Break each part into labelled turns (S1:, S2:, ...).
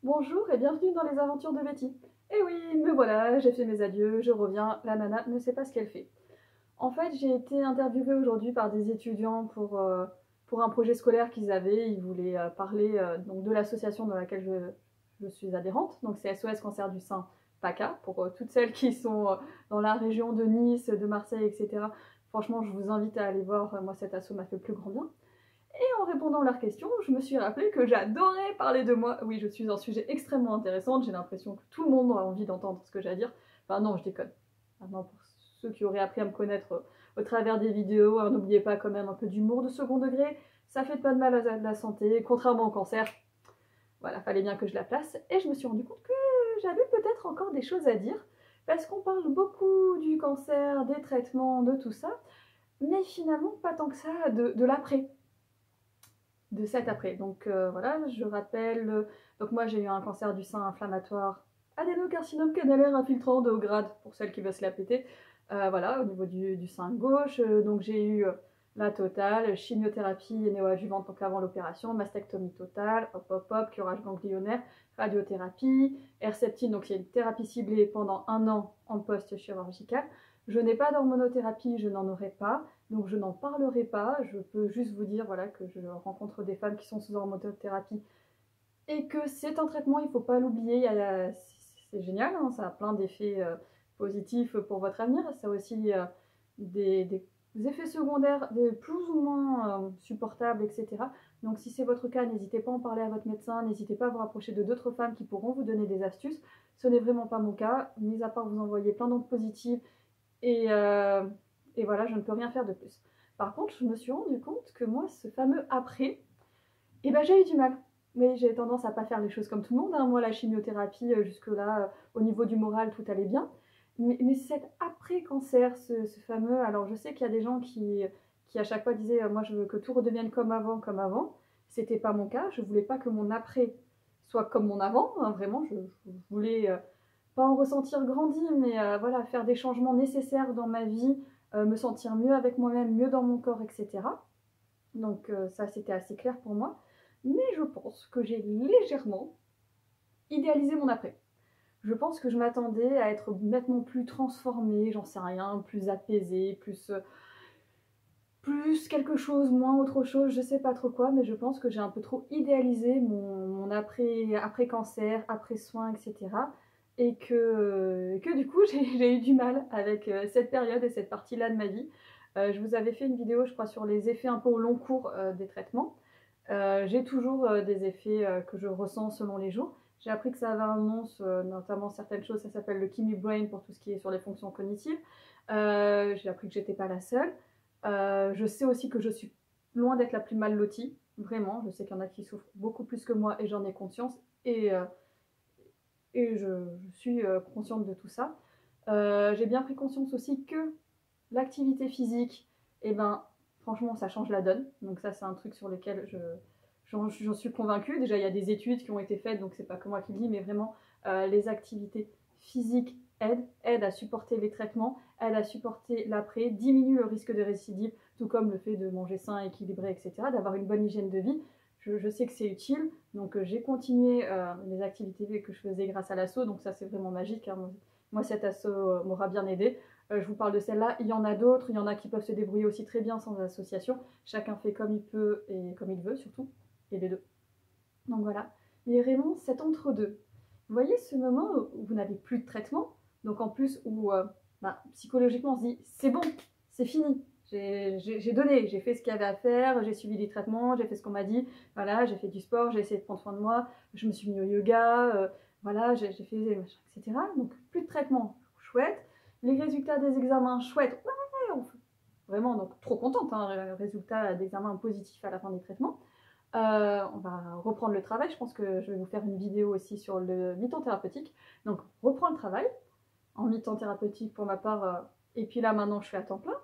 S1: Bonjour et bienvenue dans les aventures de Betty. Eh oui, me voilà, j'ai fait mes adieux, je reviens, la nana ne sait pas ce qu'elle fait. En fait, j'ai été interviewée aujourd'hui par des étudiants pour un projet scolaire qu'ils avaient. Ils voulaient parler donc de l'association dans laquelle je suis adhérente, donc c'est SOS Cancer du sein PACA, pour toutes celles qui sont dans la région de Nice, de Marseille, etc. Franchement, je vous invite à aller voir, moi cet asso m'a fait le plus grand bien. Et en répondant à leurs questions, je me suis rappelé que j'adorais parler de moi. Oui, je suis un sujet extrêmement intéressant, j'ai l'impression que tout le monde a envie d'entendre ce que j'ai à dire. Enfin non, je déconne. Maintenant, pour ceux qui auraient appris à me connaître au travers des vidéos, n'oubliez pas quand même un peu d'humour de second degré, ça fait pas de mal à la santé, contrairement au cancer. Voilà, fallait bien que je la place. Et je me suis rendu compte que j'avais peut-être encore des choses à dire, parce qu'on parle beaucoup du cancer, des traitements, de tout ça, mais finalement pas tant que ça de l'après, de cet après. Donc voilà, je rappelle, donc moi j'ai eu un cancer du sein inflammatoire, adénocarcinome canalaire infiltrant de haut grade, pour celles qui veulent se la péter, voilà, au niveau du sein gauche. Donc j'ai eu la totale, chimiothérapie néoadjuvante, donc avant l'opération, mastectomie totale, hop hop hop, curage ganglionnaire, radiothérapie, Herceptine, donc c'est une thérapie ciblée pendant 1 an en post-chirurgical. Je n'ai pas d'hormonothérapie, je n'en aurai pas. Donc je n'en parlerai pas, je peux juste vous dire voilà, que je rencontre des femmes qui sont sous hormonothérapie et que c'est un traitement, il ne faut pas l'oublier, c'est génial, hein, ça a plein d'effets positifs pour votre avenir, ça a aussi des effets secondaires plus ou moins supportables, etc. Donc si c'est votre cas, n'hésitez pas à en parler à votre médecin, n'hésitez pas à vous rapprocher de d'autres femmes qui pourront vous donner des astuces. Ce n'est vraiment pas mon cas, mis à part vous envoyer plein d'ondes positives et, euh, et voilà, je ne peux rien faire de plus. Par contre, je me suis rendu compte que moi, ce fameux après, eh ben, j'ai eu du mal. Mais j'ai tendance à pas faire les choses comme tout le monde, hein. Moi, la chimiothérapie, jusque-là, au niveau du moral, tout allait bien. Mais cet après-cancer, ce fameux... Alors, je sais qu'il y a des gens qui à chaque fois disaient moi, je veux que tout redevienne comme avant, comme avant. C'était pas mon cas. Je voulais pas que mon après soit comme mon avant, hein, vraiment. Je voulais pas en ressentir grandi, mais voilà, faire des changements nécessaires dans ma vie, me sentir mieux avec moi-même, mieux dans mon corps, etc. Donc ça, c'était assez clair pour moi. Mais je pense que j'ai légèrement idéalisé mon après. Je pense que je m'attendais à être nettement plus transformée, j'en sais rien, plus apaisée, plus quelque chose, moins autre chose, je sais pas trop quoi, mais je pense que j'ai un peu trop idéalisé mon après cancer, après soins, etc. Et que du coup j'ai eu du mal avec cette période et cette partie-là de ma vie. Je vous avais fait une vidéo, je crois, sur les effets un peu au long cours des traitements. J'ai toujours des effets que je ressens selon les jours. J'ai appris que ça avait un nom, notamment certaines choses, ça s'appelle le Kimi Brain pour tout ce qui est sur les fonctions cognitives. J'ai appris que j'étais pas la seule. Je sais aussi que je suis loin d'être la plus mal lotie, vraiment. Je sais qu'il y en a qui souffrent beaucoup plus que moi et j'en ai conscience. Et je suis consciente de tout ça. J'ai bien pris conscience aussi que l'activité physique, eh ben, franchement, ça change la donne. Donc ça, c'est un truc sur lequel j'en suis convaincue. Déjà, il y a des études qui ont été faites, donc c'est pas que moi qui le dis, mais vraiment, les activités physiques aident à supporter les traitements, aident à supporter l'après, diminuent le risque de récidive, tout comme le fait de manger sain, équilibré, etc., d'avoir une bonne hygiène de vie. Je sais que c'est utile, donc j'ai continué les activités que je faisais grâce à l'asso, donc ça c'est vraiment magique, hein. Moi cet asso m'aura bien aidé. Je vous parle de celle-là, il y en a d'autres, il y en a qui peuvent se débrouiller aussi très bien sans association. Chacun fait comme il peut et comme il veut surtout, et les deux. Donc voilà. Il y a vraiment cet entre-deux. Vous voyez ce moment où vous n'avez plus de traitement, donc en plus où psychologiquement on se dit c'est bon, c'est fini, j'ai donné, j'ai fait ce qu'il y avait à faire, j'ai suivi les traitements, j'ai fait ce qu'on m'a dit, voilà, j'ai fait du sport, j'ai essayé de prendre soin de moi, je me suis mis au yoga, voilà, j'ai fait machin, etc. Donc plus de traitement, chouette. Les résultats des examens, chouette, ouais, vraiment, donc trop contente, hein, résultat d'examen positif à la fin des traitements. On va reprendre le travail. Je pense que je vais vous faire une vidéo aussi sur le mi-temps thérapeutique. Donc, reprends le travail en mi-temps thérapeutique pour ma part. Et puis là, maintenant, je suis à temps plein.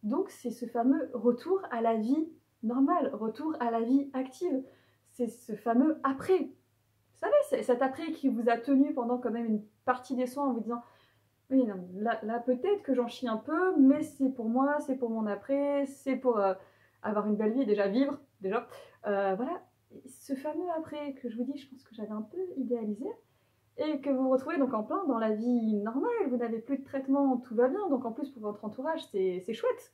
S1: Donc, c'est ce fameux retour à la vie normale, retour à la vie active. C'est ce fameux après. Vous savez, c'est cet après qui vous a tenu pendant quand même une partie des soins en vous disant oui, non, là peut-être que j'en chie un peu, mais c'est pour moi, c'est pour mon après, c'est pour avoir une belle vie, déjà vivre, déjà. Voilà. ce fameux après que je vous dis, je pense que j'avais un peu idéalisé, et que vous vous retrouvez donc en plein dans la vie normale, vous n'avez plus de traitement, tout va bien, donc en plus pour votre entourage, c'est chouette,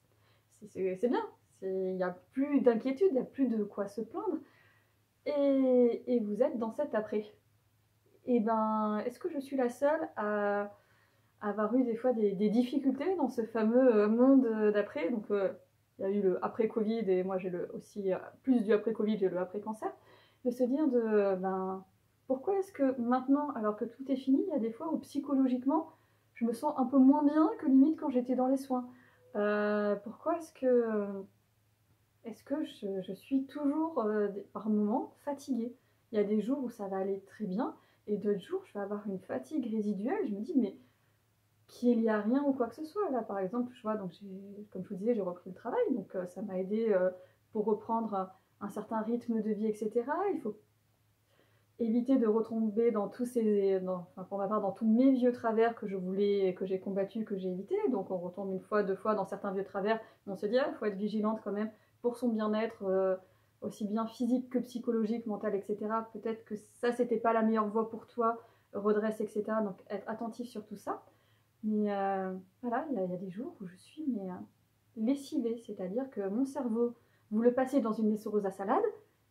S1: c'est bien, il n'y a plus d'inquiétude, il n'y a plus de quoi se plaindre, et vous êtes dans cet après. Et ben, est-ce que je suis la seule à avoir eu des fois des difficultés dans ce fameux monde d'après? Donc, il y a eu le après-Covid, et moi j'ai aussi, plus du après-Covid, j'ai le après-cancer. De se dire ben, pourquoi est-ce que maintenant, alors que tout est fini, il y a des fois où psychologiquement, je me sens un peu moins bien que limite quand j'étais dans les soins. Pourquoi est-ce que je suis toujours, par moments, fatiguée? Il y a des jours où ça va aller très bien, et d'autres jours, je vais avoir une fatigue résiduelle. Je me dis, mais qu'il n'y a rien ou quoi que ce soit. Là, par exemple, je vois, donc comme je vous disais, j'ai repris le travail, donc ça m'a aidé pour reprendre un certain rythme de vie, etc. Il faut éviter de retomber dans enfin, pour ma part, dans tous mes vieux travers que je voulais, que j'ai combattu, que j'ai évité. Donc on retombe une fois, deux fois dans certains vieux travers, mais on se dit, il faut être vigilante quand même pour son bien-être, aussi bien physique que psychologique, mental, etc. Peut-être que ça, c'était pas la meilleure voie pour toi, redresse, etc. Donc être attentif sur tout ça. Mais voilà, il y a des jours où je suis lessivée, c'est-à-dire que mon cerveau, vous le passez dans une essoreuse à salade,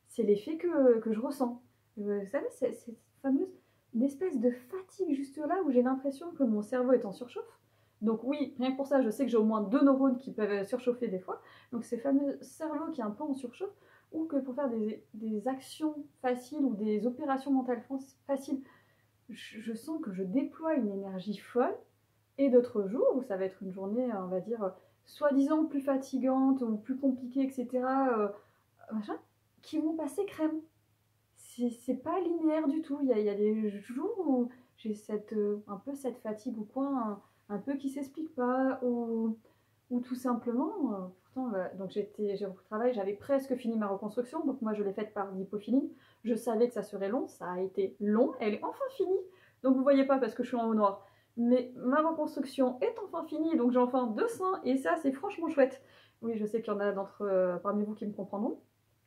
S1: c'est l'effet que je ressens. Vous savez, c'est cette fameuse une espèce de fatigue juste là où j'ai l'impression que mon cerveau est en surchauffe. Donc oui, rien que pour ça, je sais que j'ai au moins 2 neurones qui peuvent surchauffer des fois. Donc ces fameux cerveaux qui est un peu en surchauffe, ou que pour faire des actions faciles ou des opérations mentales faciles, je sens que je déploie une énergie folle, et d'autres jours où ça va être une journée, on va dire, soi-disant plus fatigante ou plus compliquée, etc., machin, qui vont passer crème. C'est pas linéaire du tout. Il y a des jours où j'ai un peu cette fatigue au coin, un peu qui s'explique pas, ou tout simplement, pourtant, donc j'ai repris le travail, j'avais presque fini ma reconstruction, donc moi je l'ai faite par lipofilling. Je savais que ça serait long, ça a été long, elle est enfin finie. Donc vous voyez pas parce que je suis en haut noir. Mais ma reconstruction est enfin finie, donc j'ai enfin 2 seins, et ça c'est franchement chouette. Oui, je sais qu'il y en a parmi vous qui me comprendront,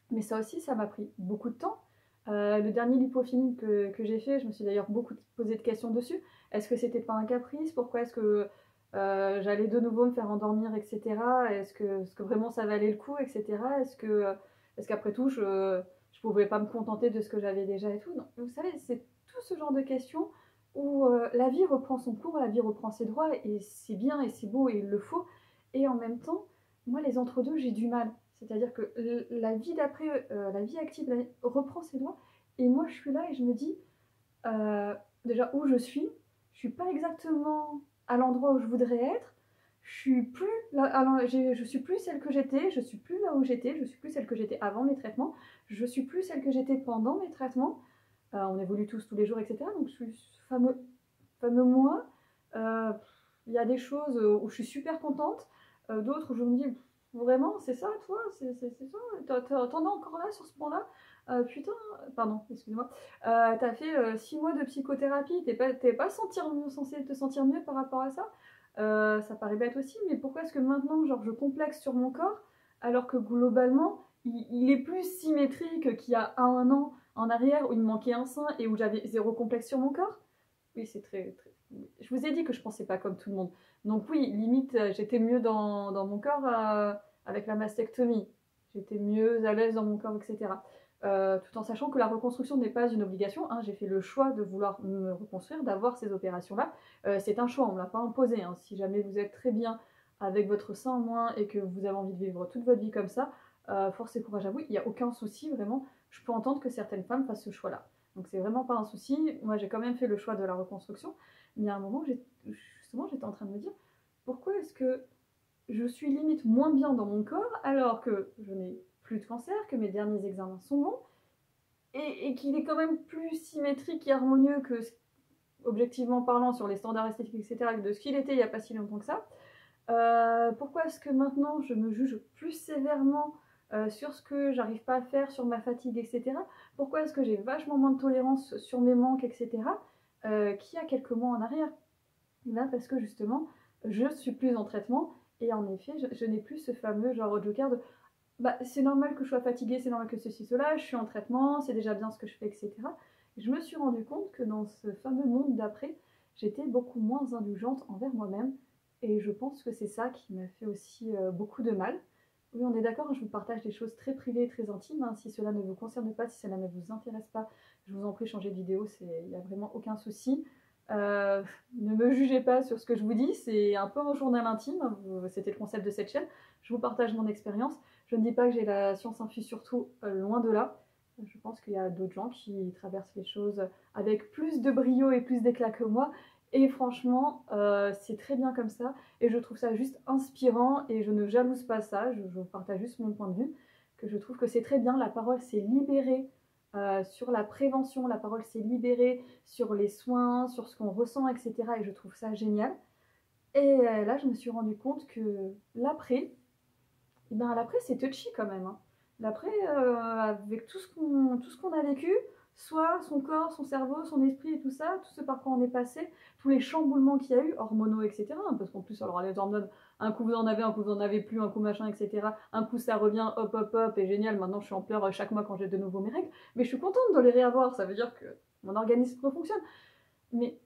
S1: mais ça aussi, ça m'a pris beaucoup de temps. Le dernier lipofilling que j'ai fait, je me suis d'ailleurs beaucoup posé de questions dessus. Est-ce que c'était pas un caprice? Pourquoi est-ce que j'allais de nouveau me faire endormir, etc. Est-ce que vraiment ça valait le coup, etc. Est-ce qu'après tout, je pouvais pas me contenter de ce que j'avais déjà et tout? Donc, vous savez, c'est tout ce genre de questions où la vie reprend son cours, la vie reprend ses droits, et c'est bien et c'est beau et il le faut. Et en même temps, moi, les entre-deux, j'ai du mal. C'est-à-dire que la vie d'après, la vie active reprend ses droits, et moi je suis là et je me dis, déjà où je suis pas exactement à l'endroit où je voudrais être, je suis plus je suis plus celle que j'étais, je suis plus là où j'étais, je suis plus celle que j'étais avant mes traitements, je suis plus celle que j'étais pendant mes traitements. On évolue tous les jours, etc. Donc je suis ce fameux moi. Euh, Il y a des choses où je suis super contente, d'autres où je me dis, vraiment, c'est ça, toi, c'est ça, t'en es encore là sur ce point-là. Putain, pardon, excuse-moi. T'as fait 6 mois de psychothérapie, t'es pas censé te sentir mieux par rapport à ça. Ça paraît bête aussi, mais pourquoi est-ce que maintenant, genre, je complexe sur mon corps, alors que globalement, il est plus symétrique qu'il y a 1 an en arrière où il me manquait un sein et où j'avais zéro complexe sur mon corps? Oui, c'est très. Je vous ai dit que je pensais pas comme tout le monde. Donc oui, limite, j'étais mieux dans mon corps avec la mastectomie. J'étais mieux à l'aise dans mon corps, etc. Tout en sachant que la reconstruction n'est pas une obligation, hein. J'ai fait le choix de vouloir me reconstruire, d'avoir ces opérations-là. C'est un choix, on ne l'a pas imposé, hein. Si jamais vous êtes très bien avec votre sein en moins et que vous avez envie de vivre toute votre vie comme ça, force et courage à vous, il n'y a aucun souci, vraiment. Je peux entendre que certaines femmes fassent ce choix-là. Donc c'est vraiment pas un souci. Moi j'ai quand même fait le choix de la reconstruction. Mais à un moment, justement, j'étais en train de me dire, pourquoi est-ce que je suis limite moins bien dans mon corps alors que je n'ai plus de cancer, que mes derniers examens sont bons, et qu'il est quand même plus symétrique et harmonieux que, objectivement parlant, sur les standards esthétiques, etc., de ce qu'il était il n'y a pas si longtemps que ça. Pourquoi est-ce que maintenant je me juge plus sévèrement sur ce que j'arrive pas à faire, sur ma fatigue, etc. Pourquoi est-ce que j'ai vachement moins de tolérance sur mes manques, etc. Qu'il y a quelques mois en arrière? Là, parce que justement, je suis plus en traitement, et en effet, je n'ai plus ce fameux genre joker de bah, c'est normal que je sois fatiguée, c'est normal que ceci, cela, je suis en traitement, c'est déjà bien ce que je fais, etc. Et je me suis rendu compte que dans ce fameux monde d'après, j'étais beaucoup moins indulgente envers moi-même. Et je pense que c'est ça qui m'a fait aussi beaucoup de mal. Oui, on est d'accord, je vous partage des choses très privées et très intimes. Hein. Si cela ne vous concerne pas, si cela ne vous intéresse pas, je vous en prie, changez de vidéo, il n'y a vraiment aucun souci. Euh, ne me jugez pas sur ce que je vous dis, c'est un peu un journal intime, c'était le concept de cette chaîne. Je vous partage mon expérience. Je ne dis pas que j'ai la science infuse sur tout, loin de là. Je pense qu'il y a d'autres gens qui traversent les choses avec plus de brio et plus d'éclat que moi. Et franchement, c'est très bien comme ça. Et je trouve ça juste inspirant et je ne jalouse pas ça. Je partage juste mon point de vue. Que je trouve que c'est très bien. La parole s'est libérée sur la prévention. La parole s'est libérée sur les soins, sur ce qu'on ressent, etc. Et je trouve ça génial. Et là, je me suis rendu compte que l'après, et bien l'après c'est touchy quand même. Hein. L'après, avec tout ce qu'on a vécu, soit son corps, son cerveau, son esprit et tout ça, tout ce par quoi on est passé, tous les chamboulements qu'il y a eu, hormonaux, etc. Parce qu'en plus, alors les hormones, un coup vous en avez, un coup vous en avez plus, un coup machin, etc. Un coup ça revient, hop hop hop, et génial, maintenant je suis en pleurs chaque mois quand j'ai de nouveau mes règles. Mais je suis contente de les réavoir, ça veut dire que mon organisme refonctionne. Mais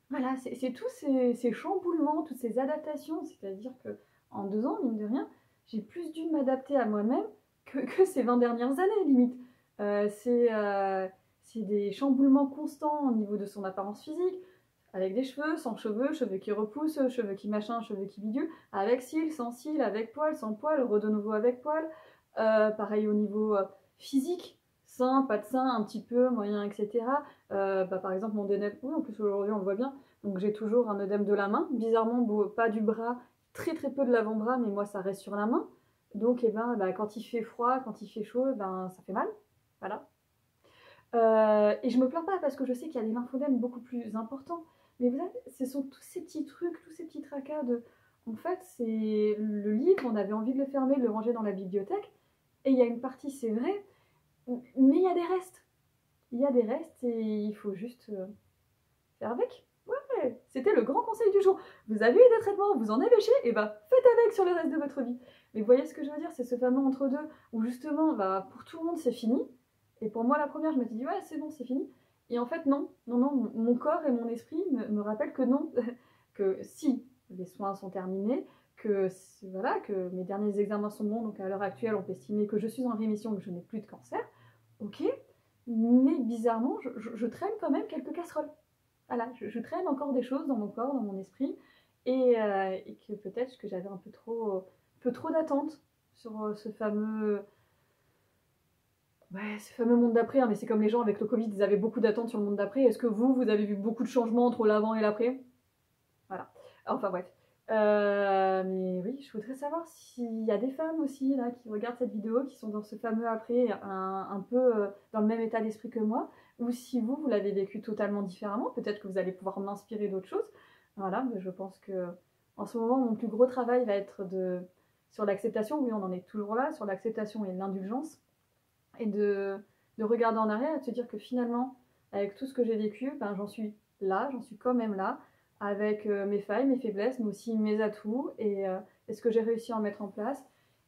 S1: voilà, c'est tous ces chamboulements, toutes ces adaptations, c'est-à-dire que en 2 ans, mine de rien, j'ai plus dû m'adapter à moi-même que ces 20 dernières années, limite. Euh, c'est euh, c'est des chamboulements constants au niveau de son apparence physique, avec des cheveux, sans cheveux, cheveux qui repoussent, cheveux qui machin, cheveux qui bidule, avec cils, sans cils, avec poils, sans poils, de nouveau avec poils. Pareil au niveau physique, sein, pas de sein, un petit peu, moyen, etc. Bah, par exemple, mon œdème, oui, en plus aujourd'hui on le voit bien, donc j'ai toujours un œdème de la main, bizarrement pas du bras, très très peu de l'avant-bras, mais moi ça reste sur la main. Donc bah, quand il fait froid, quand il fait chaud, ben, ça fait mal. Voilà. Et je me plains pas parce que je sais qu'il y a des lymphodèmes beaucoup plus importants. Mais vous savez, ce sont tous ces petits trucs, tous ces petits tracas de. En fait, c'est le livre, on avait envie de le fermer, de le ranger dans la bibliothèque. Et il y a une partie, c'est vrai, mais il y a des restes. Il y a des restes et il faut juste faire avec. Ouais, c'était le grand conseil du jour. Vous avez eu des traitements, vous en avez chié, et bah faites avec sur le reste de votre vie. Mais vous voyez ce que je veux dire, c'est ce fameux entre-deux où justement, bah, pour tout le monde, c'est fini. Et pour moi, la première, je m'étais dit, ouais, c'est bon, c'est fini. Et en fait, non, non, non, mon corps et mon esprit me rappellent que non, que si les soins sont terminés, que voilà, que mes derniers examens sont bons, donc à l'heure actuelle, on peut estimer que je suis en rémission, que je n'ai plus de cancer. Ok, mais bizarrement, je traîne quand même quelques casseroles. Voilà, je traîne encore des choses dans mon corps, dans mon esprit, et que peut-être que j'avais un peu trop d'attentes sur ce fameux monde d'après. Hein, mais c'est comme les gens avec le Covid, ils avaient beaucoup d'attentes sur le monde d'après. Est-ce que vous avez vu beaucoup de changements entre l'avant et l'après? Voilà. Enfin bref. Mais oui, je voudrais savoir s'il y a des femmes aussi là qui regardent cette vidéo, qui sont dans ce fameux après, un peu dans le même état d'esprit que moi, ou si vous l'avez vécu totalement différemment. Peut-être que vous allez pouvoir m'inspirer d'autres choses. Voilà, mais je pense que en ce moment, mon plus gros travail va être sur l'acceptation. Oui, on en est toujours là, sur l'acceptation et l'indulgence, et de regarder en arrière et de se dire que finalement, avec tout ce que j'ai vécu, ben, j'en suis là, j'en suis quand même là, avec mes failles, mes faiblesses, mais aussi mes atouts et ce que j'ai réussi à en mettre en place.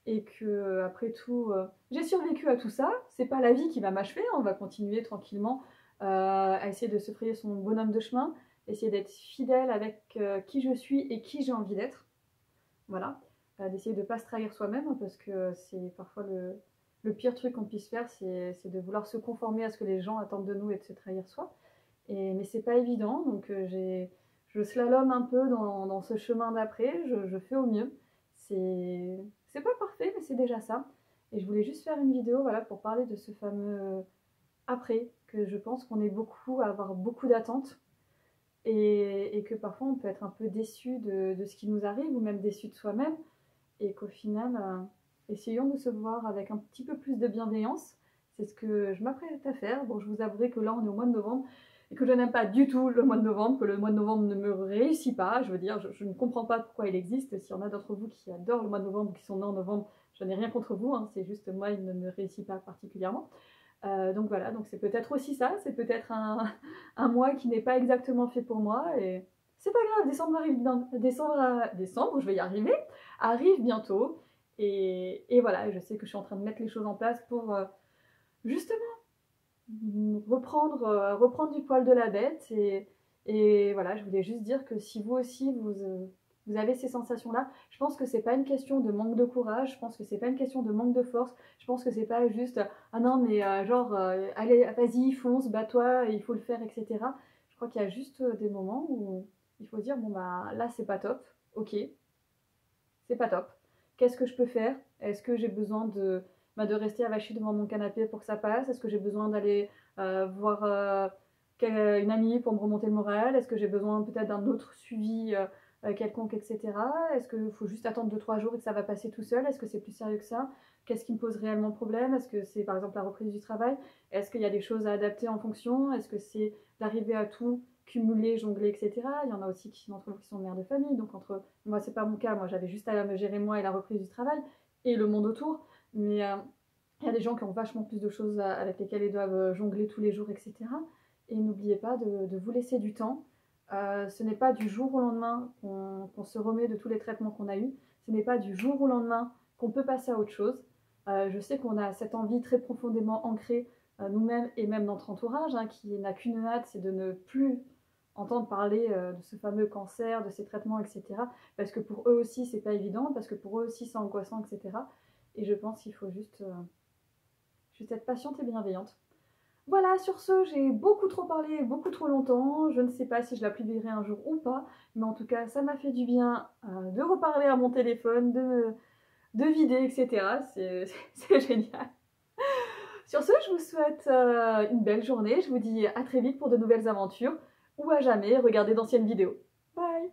S1: Et que après tout, j'ai survécu à tout ça. C'est pas la vie qui va m'achever. On va continuer tranquillement à essayer de se frayer son bonhomme de chemin, essayer d'être fidèle avec qui je suis et qui j'ai envie d'être. Voilà, d'essayer de ne pas se trahir soi-même, hein, parce que c'est parfois le pire truc qu'on puisse faire, c'est de vouloir se conformer à ce que les gens attendent de nous et de se trahir soi. Mais c'est pas évident, donc je slalome un peu dans ce chemin d'après, je fais au mieux. C'est pas parfait, mais c'est déjà ça. Et je voulais juste faire une vidéo, voilà, pour parler de ce fameux après, que je pense qu'on est beaucoup à avoir beaucoup d'attentes et que parfois on peut être un peu déçu de ce qui nous arrive ou même déçu de soi-même et qu'au final, essayons de se voir avec un petit peu plus de bienveillance. C'est ce que je m'apprête à faire. Bon, je vous avouerai que là, on est au mois de novembre et que je n'aime pas du tout le mois de novembre, que le mois de novembre ne me réussit pas. Je veux dire, je ne comprends pas pourquoi il existe. S'il y en a d'entre vous qui adorent le mois de novembre, qui sont nés en novembre, je n'ai rien contre vous. Hein, c'est juste moi, il ne me réussit pas particulièrement. Donc voilà, donc c'est peut-être aussi ça, c'est peut-être un mois qui n'est pas exactement fait pour moi et c'est pas grave, décembre, je vais y arriver, arrive bientôt Et voilà, je sais que je suis en train de mettre les choses en place pour justement reprendre du poil de la bête. Et voilà, je voulais juste dire que si vous aussi, vous avez ces sensations-là, je pense que c'est pas une question de manque de courage, je pense que c'est pas une question de manque de force, je pense que c'est pas juste ah non mais allez vas-y fonce, bats-toi, il faut le faire, etc. Je crois qu'il y a juste des moments où il faut dire bon bah là c'est pas top, ok, c'est pas top. Qu'est-ce que je peux faire? Est-ce que j'ai besoin de rester avachi devant mon canapé pour que ça passe? Est-ce que j'ai besoin d'aller voir une amie pour me remonter le moral? Est-ce que j'ai besoin peut-être d'un autre suivi quelconque, etc. Est-ce qu'il faut juste attendre 2-3 jours et que ça va passer tout seul? Est-ce que c'est plus sérieux que ça? Qu'est-ce qui me pose réellement problème? Est-ce que c'est par exemple la reprise du travail? Est-ce qu'il y a des choses à adapter en fonction? Est-ce que c'est d'arriver à tout cumuler, jongler, etc. Il y en a aussi d'entre vous qui sont mères de famille, donc moi c'est pas mon cas, moi j'avais juste à me gérer moi et la reprise du travail et le monde autour, mais il y a des gens qui ont vachement plus de choses avec lesquelles ils doivent jongler tous les jours, etc. Et n'oubliez pas de vous laisser du temps. Ce n'est pas du jour au lendemain qu'on se remet de tous les traitements qu'on a eus, ce n'est pas du jour au lendemain qu'on peut passer à autre chose. Je sais qu'on a cette envie très profondément ancrée nous-mêmes et même notre entourage, hein, qui n'a qu'une hâte, c'est de ne plus entendre parler de ce fameux cancer, de ces traitements, etc. Parce que pour eux aussi, c'est pas évident, parce que pour eux aussi, c'est angoissant, etc. Et je pense qu'il faut juste être patiente et bienveillante. Voilà, sur ce, j'ai beaucoup trop parlé, beaucoup trop longtemps. Je ne sais pas si je la publierai un jour ou pas, mais en tout cas, ça m'a fait du bien de reparler à mon téléphone, de vider, etc. C'est génial. Sur ce, je vous souhaite une belle journée. Je vous dis à très vite pour de nouvelles aventures ou à jamais, regardez d'anciennes vidéos. Bye!